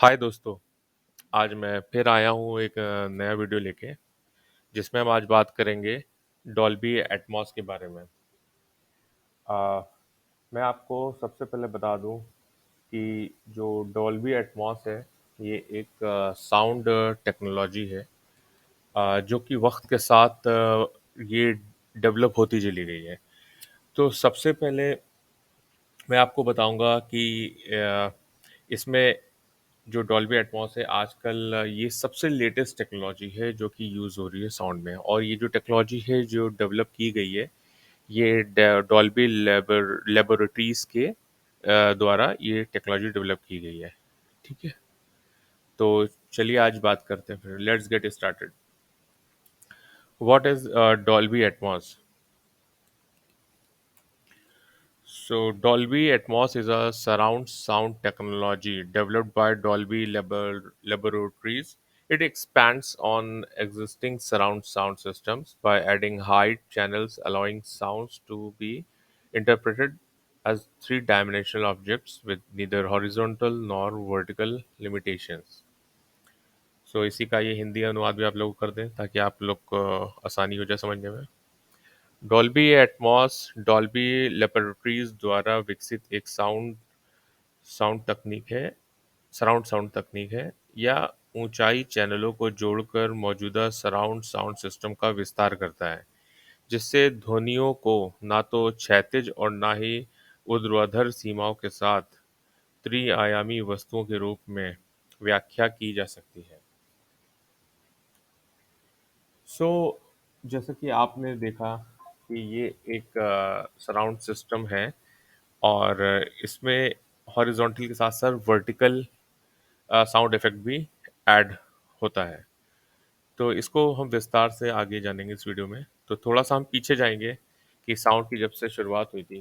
हाय दोस्तों। आज मैं फिर आया हूँ एक नया वीडियो लेके जिसमें हम आज बात करेंगे डॉल्बी एटमॉस के बारे में। आ, मैं आपको सबसे पहले बता दूं कि जो डॉल्बी एटमॉस है ये एक साउंड टेक्नोलॉजी है जो कि वक्त के साथ ये डेवलप होती चली गई है। तो सबसे पहले मैं आपको बताऊंगा कि इसमें जो डॉल्बी एटमॉस है आजकल ये सबसे लेटेस्ट टेक्नोलॉजी है जो कि यूज़ हो रही है साउंड में। और ये जो टेक्नोलॉजी है जो डेवलप की गई है ये डॉल्बी लेबोरेटरीज के द्वारा ये टेक्नोलॉजी डेवलप की गई है। ठीक है, तो चलिए आज बात करते हैं। फिर let's get started. What is Dolby Atmos? So Dolby Atmos is a surround sound technology developed by Dolby Laboratories. It expands on existing surround sound systems by adding high channels, allowing sounds to be interpreted as three-dimensional objects with neither horizontal nor vertical limitations. So इसी का ये हिंदी अनुवाद भी आप लोग कर दें ताकि आप लोग को आसानी हो जाए समझने में। डॉल्बी एटमॉस डॉल्बी लेबोरेटरीज द्वारा विकसित एक साउंड साउंड तकनीक है सराउंड साउंड तकनीक है या ऊंचाई चैनलों को जोड़कर मौजूदा सराउंड साउंड सिस्टम का विस्तार करता है, जिससे ध्वनियों को ना तो क्षैतिज और ना ही ऊर्ध्वाधर सीमाओं के साथ त्रि-आयामी वस्तुओं के रूप में व्याख्या की जा सकती है। सो जैसा कि आपने देखा कि ये एक सराउंड सिस्टम है और इसमें हॉरिजॉन्टल के साथ साथ वर्टिकल साउंड इफेक्ट भी ऐड होता है। तो इसको हम विस्तार से आगे जानेंगे इस वीडियो में। तो थोड़ा सा हम पीछे जाएंगे कि साउंड की जब से शुरुआत हुई थी।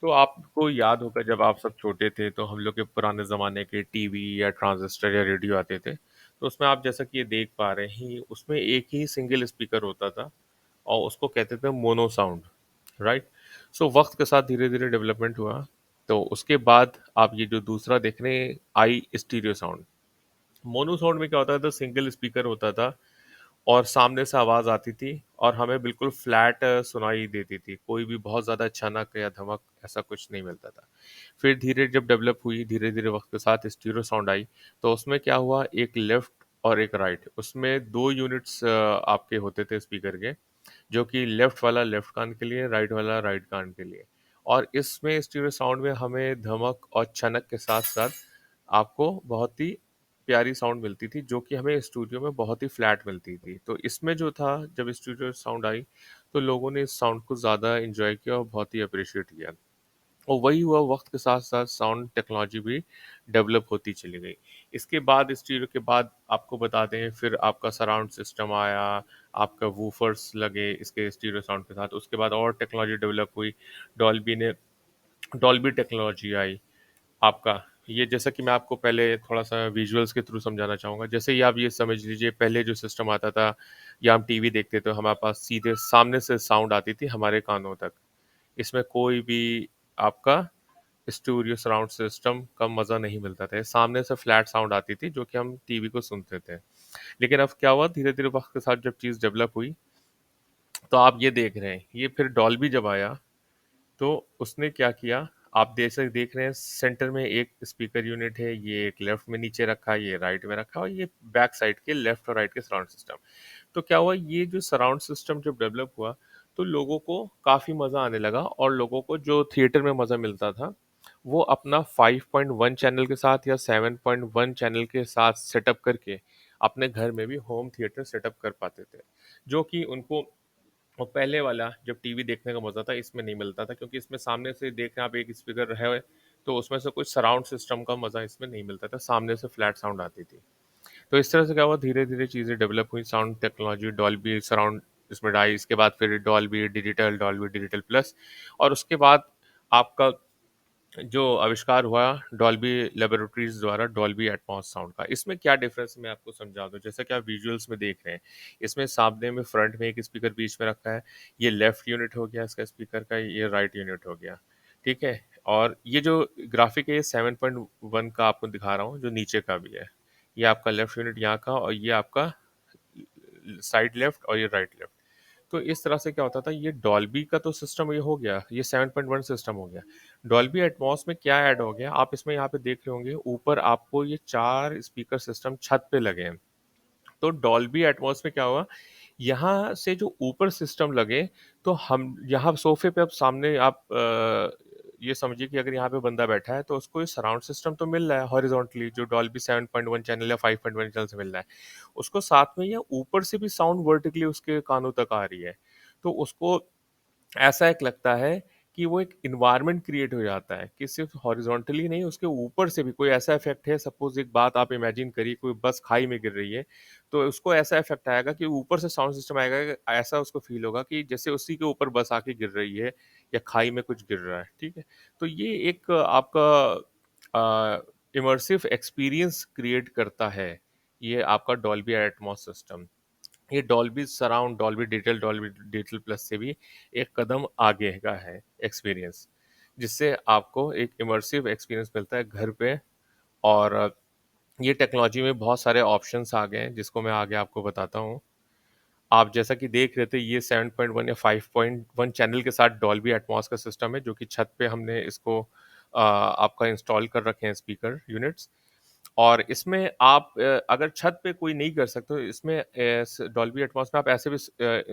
तो आपको याद होगा जब आप सब छोटे थे तो हम लोग के पुराने ज़माने के टीवी या ट्रांजिस्टर या रेडियो आते थे। तो उसमें आप जैसा कि ये देख पा रहे हैं उसमें एक ही सिंगल स्पीकर होता था और उसको कहते थे मोनो साउंड, राइट? सो वक्त के साथ धीरे धीरे डेवलपमेंट हुआ। तो उसके बाद आप ये जो दूसरा देख रहे हैं आई स्टीरियो साउंड। मोनो साउंड में क्या होता था, सिंगल स्पीकर होता था और सामने से आवाज़ आती थी और हमें बिल्कुल फ्लैट सुनाई देती थी, कोई भी बहुत ज़्यादा छनक या धमक ऐसा कुछ नहीं मिलता था। फिर धीरे जब डेवलप हुई धीरे धीरे वक्त के साथ स्टीरियो साउंड आई। तो उसमें क्या हुआ, एक लेफ्ट और एक राइट, उसमें दो यूनिट्स आपके होते थे स्पीकर के, जो कि लेफ्ट वाला लेफ्ट कान के लिए, राइट वाला राइट कान के लिए। और इसमें स्टीरियो साउंड में हमें धमक और छनक के साथ साथ आपको बहुत ही प्यारी साउंड मिलती थी जो कि हमें स्टूडियो में बहुत ही फ्लैट मिलती थी। तो इसमें जो था, जब स्टूडियो साउंड आई तो लोगों ने इस साउंड को ज़्यादा एंजॉय किया और बहुत ही अप्रिशिएट किया। और वही हुआ, वक्त के साथ साथ साउंड टेक्नोलॉजी भी डेवलप होती चली गई। इसके बाद स्टीरियो के बाद आपको बता दें फिर आपका सराउंड सिस्टम आया, आपका वूफर्स लगे इसके स्टीरियो साउंड के साथ। उसके बाद और टेक्नोलॉजी डेवलप हुई, डॉल्बी ने डॉल्बी टेक्नोलॉजी आई आपका। ये जैसा कि मैं आपको पहले थोड़ा सा विजुअल्स के थ्रू समझाना चाहूँगा। जैसे ही आप ये समझ लीजिए, पहले जो सिस्टम आता था या हम टीवी देखते थे, हमारे पास सीधे सामने से साउंड आती थी हमारे कानों तक। इसमें कोई भी आपका स्टूडियो सराउंड सिस्टम का मज़ा नहीं मिलता था। सामने से फ्लैट साउंड आती थी जो कि हम टीवी को सुनते थे। लेकिन अब क्या हुआ, धीरे धीरे वक्त के साथ जब चीज़ डेवलप हुई तो आप ये देख रहे हैं, ये फिर डॉल्बी जब आया तो उसने क्या किया, आप जैसे देख रहे हैं सेंटर में एक स्पीकर यूनिट है, ये एक लेफ्ट में नीचे रखा है, ये राइट में रखा है और ये बैक साइड के लेफ्ट और राइट के सराउंड सिस्टम। तो क्या हुआ, ये जो सराउंड सिस्टम जब डेवलप हुआ तो लोगों को काफ़ी मज़ा आने लगा और लोगों को जो थिएटर में मज़ा मिलता था वो अपना 5.1 चैनल के साथ या 7.1 चैनल के साथ सेटअप करके अपने घर में भी होम थिएटर सेटअप कर पाते थे, जो कि उनको और पहले वाला जब टीवी देखने का मजा था इसमें नहीं मिलता था, क्योंकि इसमें सामने से देख रहे हैं आप, एक स्पीकर है तो उसमें से कुछ सराउंड सिस्टम का मजा इसमें नहीं मिलता था, सामने से फ्लैट साउंड आती थी। तो इस तरह से क्या हुआ, धीरे धीरे चीजें डेवलप हुई, साउंड टेक्नोलॉजी डॉल्बी सराउंड इसमें आई। इसके बाद फिर डॉल्बी डिजिटल प्लस, और उसके बाद आपका जो आविष्कार हुआ डॉल्बी लेबोरेटरीज द्वारा डॉल्बी एटमॉस साउंड का। इसमें क्या डिफरेंस मैं आपको समझा दूं। जैसा कि आप विजुअल्स में देख रहे हैं, इसमें सामने में फ्रंट में एक स्पीकर बीच में रखा है, ये लेफ्ट यूनिट हो गया इसका स्पीकर का, ये राइट यूनिट हो गया, ठीक है। और ये जो ग्राफिक है ये 7.1 का आपको दिखा रहा हूँ, जो नीचे का भी है। ये आपका लेफ्ट यूनिट यहाँ का, और ये आपका साइड लेफ्ट, और ये राइट लेफ्ट। तो इस तरह से क्या होता था, ये डॉल्बी का तो सिस्टम ये हो गया, ये 7.1 सिस्टम हो गया। डॉल्बी एटमॉस में क्या ऐड हो गया, आप इसमें यहाँ पे देख रहे होंगे ऊपर आपको ये 4 स्पीकर सिस्टम छत पे लगे हैं। तो डॉल्बी एटमॉस में क्या हुआ, यहाँ से जो ऊपर सिस्टम लगे, तो हम यहाँ सोफे पे अब सामने आप ये समझिए कि अगर यहाँ पे बंदा बैठा है तो उसको ये सराउंड सिस्टम तो मिल रहा है हॉरिजॉन्टली, जो डॉल्बी 7.1 चैनल या 5.1 चैनल से मिल रहा है। उसको साथ में या ऊपर से भी साउंड वर्टिकली उसके कानों तक आ रही है। तो उसको ऐसा एक लगता है कि वो एक इन्वायरमेंट क्रिएट हो जाता है कि सिर्फ हॉरिजॉन्टली नहीं, उसके ऊपर से भी कोई ऐसा इफेक्ट है। सपोज एक बात आप इमेजिन करिए, कोई बस खाई में गिर रही है, तो उसको ऐसा इफेक्ट आएगा कि ऊपर से साउंड सिस्टम आएगा कि ऐसा उसको फील होगा कि जैसे उसी के ऊपर बस आके गिर रही है या खाई में कुछ गिर रहा है। ठीक है, तो ये एक आपका इमर्सिव एक्सपीरियंस क्रिएट करता है, ये आपका डॉल्बी एटमॉस सिस्टम। ये Dolby surround, Dolby digital plus से भी एक कदम आगे का है एक्सपीरियंस, जिससे आपको एक इमर्सिव एक्सपीरियंस मिलता है घर पे। और ये टेक्नोलॉजी में बहुत सारे ऑप्शंस आ गए हैं, जिसको मैं आगे आपको बताता हूँ। आप जैसा कि देख रहे थे, ये 7.1 या 5.1 चैनल के साथ डॉल्बी एटमॉस का सिस्टम है, जो कि छत पे हमने इसको आपका इंस्टॉल कर रखे हैं स्पीकर यूनिट्स। और इसमें आप अगर छत पे कोई नहीं कर सकते तो इसमें डॉल्बी एटमॉस में आप ऐसे भी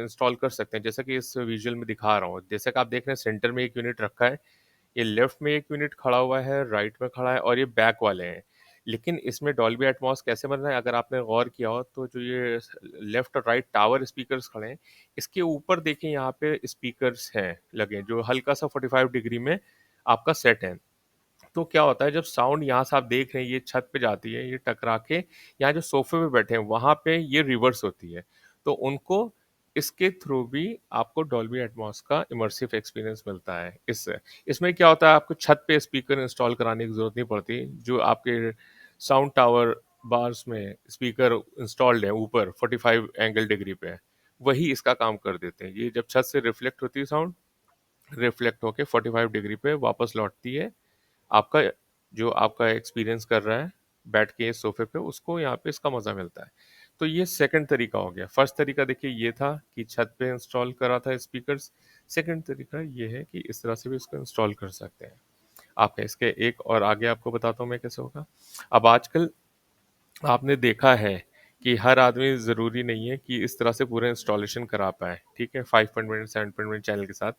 इंस्टॉल कर सकते हैं, जैसा कि इस विजुअल में दिखा रहा हूँ। जैसा कि आप देख रहे हैं, सेंटर में एक यूनिट रखा है, ये लेफ्ट में एक यूनिट खड़ा हुआ है, राइट में खड़ा है, और ये बैक वाले हैं। लेकिन इसमें डॉल्बी एटमॉस कैसे बन रहा है, अगर आपने गौर किया हो तो जो ये लेफ्ट और राइट टावर स्पीकर्स खड़े हैं, इसके ऊपर देखिए यहाँ पे स्पीकर्स हैं लगे, जो हल्का सा 45 डिग्री में आपका सेट है। तो क्या होता है, जब साउंड यहाँ से आप देख रहे हैं ये छत पे जाती है, ये टकरा के यहाँ जो सोफे पे बैठे हैं वहां पे ये रिवर्स होती है। तो उनको इसके थ्रू भी आपको डॉल्बी एटमॉस का इमर्सिव एक्सपीरियंस मिलता है। इससे इसमें क्या होता है, आपको छत पे स्पीकर इंस्टॉल कराने की जरूरत नहीं पड़ती। जो आपके साउंड टावर बार्स में स्पीकर इंस्टॉल्ड है ऊपर 45 एंगल डिग्री पे, वही इसका काम कर देते हैं। ये जब छत से रिफ्लेक्ट होती है साउंड, रिफ्लेक्ट होके 45 डिग्री पे वापस लौटती है। आपका जो आपका एक्सपीरियंस कर रहा है बैठ के इस सोफे पे, उसको यहाँ पे इसका मज़ा मिलता है। तो ये सेकंड तरीका हो गया। फर्स्ट तरीका देखिए ये था कि छत पे इंस्टॉल करा था स्पीकर्स। सेकंड तरीका ये है कि इस तरह से भी इसको इंस्टॉल कर सकते हैं। आप इसके एक और आगे आपको बताता हूँ मैं कैसे होगा। अब आजकल आपने देखा है कि हर आदमी ज़रूरी नहीं है कि इस तरह से पूरा इंस्टॉलेशन करा पाए, ठीक है, 5.1 7.1 चैनल के साथ।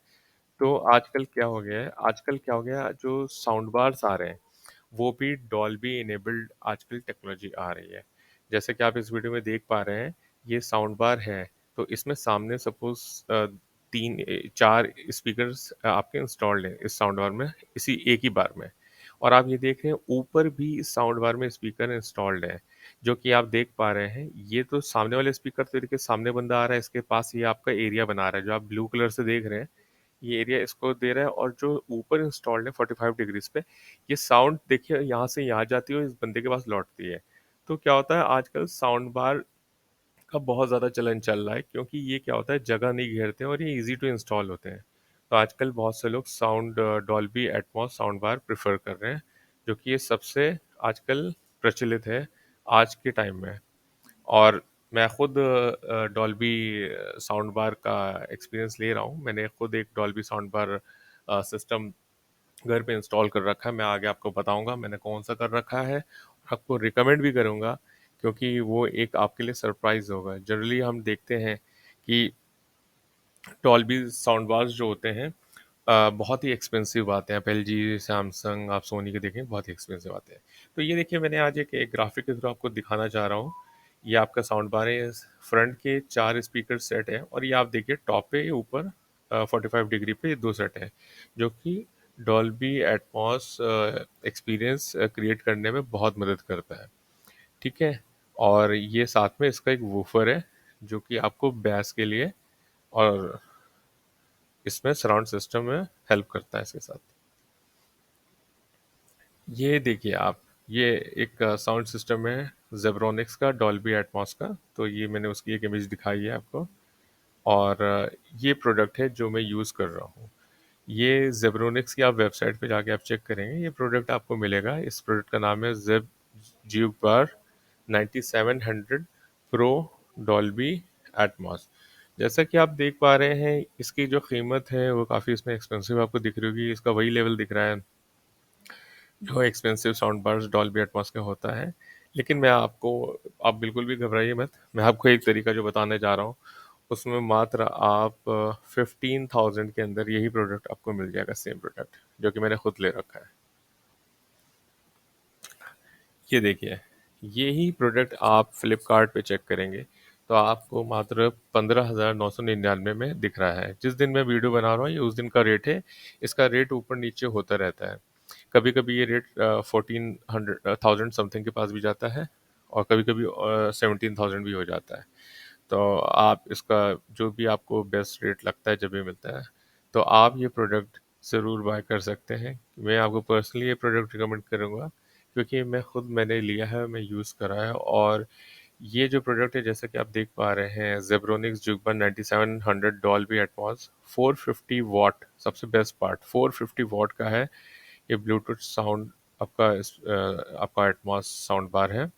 तो आजकल क्या हो गया, जो साउंड बार्स आ रहे हैं वो भी डॉल्बी इनेबल्ड आजकल टेक्नोलॉजी आ रही है। जैसे कि आप इस वीडियो में देख पा रहे हैं, ये साउंड बार है। तो इसमें सामने सपोज 4 स्पीकर्स आपके इंस्टॉल्ड हैं इस साउंड बार में, इसी एक ही बार में। और आप ये देख रहे हैं ऊपर भी इस साउंड बार में स्पीकर इंस्टॉल्ड है, जो कि आप देख पा रहे हैं। ये तो सामने वाले स्पीकर, तो देखिए सामने बंदा आ रहा है, इसके पास ये आपका एरिया बना रहा है, जो आप ब्लू कलर से देख रहे हैं, ये एरिया इसको दे रहा है। और जो ऊपर इंस्टॉल्ड है 45 डिग्रीज पे, ये साउंड देखिए यहाँ से यहाँ जाती है और इस बंदे के पास लौटती है। तो क्या होता है, आजकल साउंड बार का बहुत ज़्यादा चलन चल रहा है, क्योंकि ये क्या होता है, जगह नहीं घेरते हैं और ये इजी टू इंस्टॉल होते हैं। तो आजकल बहुत से लोग sound Dolby Atmos sound bar prefer कर रहे हैं, जो कि ये सबसे आजकल प्रचलित है आज के टाइम में। और मैं खुद डॉल्बी साउंड बार का एक्सपीरियंस ले रहा हूँ। मैंने खुद एक डॉल्बी साउंड बार सिस्टम घर पे इंस्टॉल कर रखा है। मैं आगे आपको बताऊंगा मैंने कौन सा कर रखा है, और आपको रिकमेंड भी करूंगा, क्योंकि वो एक आपके लिए सरप्राइज होगा। जनरली हम देखते हैं कि डॉल्बी साउंड बार्स जो होते हैं बहुत ही एक्सपेंसिव आते हैं। आप एलजी, सैमसंग, आप सोनी के देखें, बहुत ही एक्सपेंसिव आते हैं। तो ये देखिए, मैंने आज एक ग्राफिक के थ्रू आपको दिखाना चाह रहा हूँ। ये आपका साउंड बार है, फ्रंट के 4 स्पीकर सेट है, और ये आप देखिए टॉप पे ऊपर 45 डिग्री पे ये 2 सेट है, जो कि डॉल्बी एटमॉस एक्सपीरियंस क्रिएट करने में बहुत मदद करता है। ठीक है, और ये साथ में इसका एक वूफर है, जो कि आपको बैस के लिए और इसमें सराउंड सिस्टम में हेल्प करता है इसके साथ। ये देखिए आप, ये एक साउंड सिस्टम है जेब्रोनिक्स का, डॉल्बी एटमॉस का। तो ये मैंने उसकी एक इमेज दिखाई है आपको, और ये प्रोडक्ट है जो मैं यूज़ कर रहा हूँ। ये ज़ेब्रोनिक्स की आप वेबसाइट पे जाके आप चेक करेंगे, ये प्रोडक्ट आपको मिलेगा। इस प्रोडक्ट का नाम है ज़ेब ज्यूक बार 9700 प्रो डॉल्बी एटमॉस। जैसा कि आप देख पा रहे हैं, इसकी जो कीमत है वो काफ़ी इसमें एक्सपेंसिव आपको दिख रही होगी। इसका वही लेवल दिख रहा है जो expensive sound bars Dolby Atmos का होता है। लेकिन मैं आपको, आप बिल्कुल भी घबराइए मत, मैं आपको एक तरीका जो बताने जा रहा हूँ, उसमें मात्र आप 15,000 के अंदर यही प्रोडक्ट आपको मिल जाएगा, सेम प्रोडक्ट जो कि मैंने खुद ले रखा है। ये देखिए, यही प्रोडक्ट आप फ्लिपकार्ट पे चेक करेंगे तो आपको मात्र 15,999 में दिख रहा है। जिस दिन मैं वीडियो बना रहा हूँ ये उस दिन का रेट है। इसका रेट ऊपर नीचे होता रहता है। कभी कभी ये रेट 1400 समथिंग के पास भी जाता है और कभी कभी 17,000 भी हो जाता है। तो आप इसका जो भी आपको बेस्ट रेट लगता है जब भी मिलता है तो आप ये प्रोडक्ट ज़रूर बाय कर सकते हैं। मैं आपको पर्सनली ये प्रोडक्ट रिकमेंड करूँगा क्योंकि मैंने लिया है, मैं यूज़ करा है। और ये जो प्रोडक्ट है जैसा कि आप देख पा रहे हैं, जेब्रोनिक्स जुगबन 9700 डॉल्बी एटमॉस 450 वॉट, सबसे बेस्ट पार्ट 450 वॉट का है। ये ब्लूटूथ साउंड आपका एटमॉस साउंड बार है।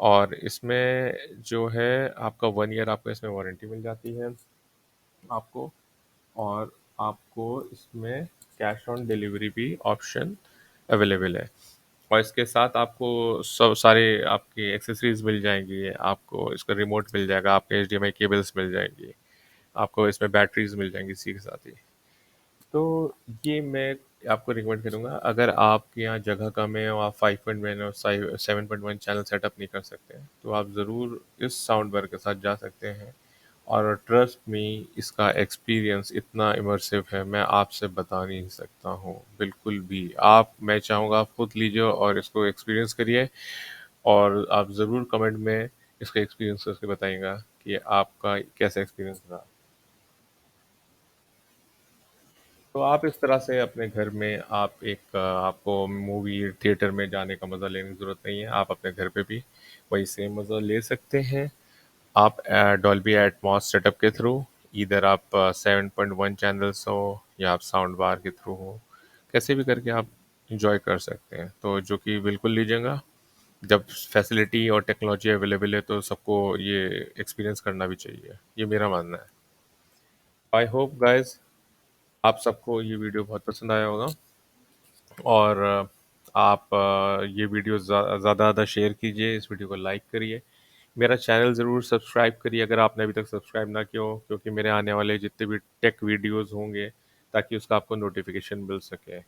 और इसमें जो है आपका 1 ईयर आपको इसमें वारंटी मिल जाती है आपको। और आपको इसमें कैश ऑन डिलीवरी भी ऑप्शन अवेलेबल है। और इसके साथ आपको सब सारे आपकी एक्सेसरीज मिल जाएंगी, आपको इसका रिमोट मिल जाएगा, आपके HDMI केबल्स मिल जाएंगी, आपको इसमें बैटरीज मिल जाएंगी इसी के साथ ही। तो ये मैं आपको रिकमेंड करूँगा, अगर आपके यहाँ जगह कम है और आप 5.1 और 7.1 चैनल सेटअप नहीं कर सकते हैं तो आप ज़रूर इस साउंड बार के साथ जा सकते हैं। और ट्रस्ट मी, इसका एक्सपीरियंस इतना इमर्सिव है, मैं आपसे बता नहीं सकता हूँ बिल्कुल भी। आप, मैं चाहूँगा आप खुद लीजिए और इसको एक्सपीरियंस करिए। और आप ज़रूर कमेंट में इसका एक्सपीरियंस करके बताइएगा कि आपका कैसा एक्सपीरियंस रहा। तो आप इस तरह से अपने घर में आप आपको मूवी थिएटर में जाने का मज़ा लेने की ज़रूरत नहीं है, आप अपने घर पे भी वही सेम मज़ा ले सकते हैं। आप डॉल्बी एटमॉस सेटअप के थ्रू, इधर आप 7.1 चैनल्स हो या आप साउंड बार के थ्रू हो, कैसे भी करके आप इंजॉय कर सकते हैं। तो जो कि बिल्कुल लीजिएगा, जब फैसिलिटी और टेक्नोलॉजी अवेलेबल है तो सबको ये एक्सपीरियंस करना भी चाहिए, ये मेरा मानना है। आई होप गाइस आप सबको ये वीडियो बहुत पसंद आया होगा। और आप ये वीडियो ज़्यादा ज़्यादा शेयर कीजिए, इस वीडियो को लाइक करिए, मेरा चैनल ज़रूर सब्सक्राइब करिए अगर आपने अभी तक सब्सक्राइब ना किया हो, क्योंकि मेरे आने वाले जितने भी टेक वीडियोस होंगे ताकि उसका आपको नोटिफिकेशन मिल सके।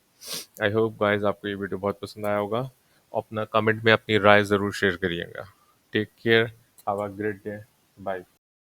आई होप गाइस आपको ये वीडियो बहुत पसंद आया होगा। अपना कमेंट में अपनी राय ज़रूर शेयर करिएगा। Take care, have a great day, bye.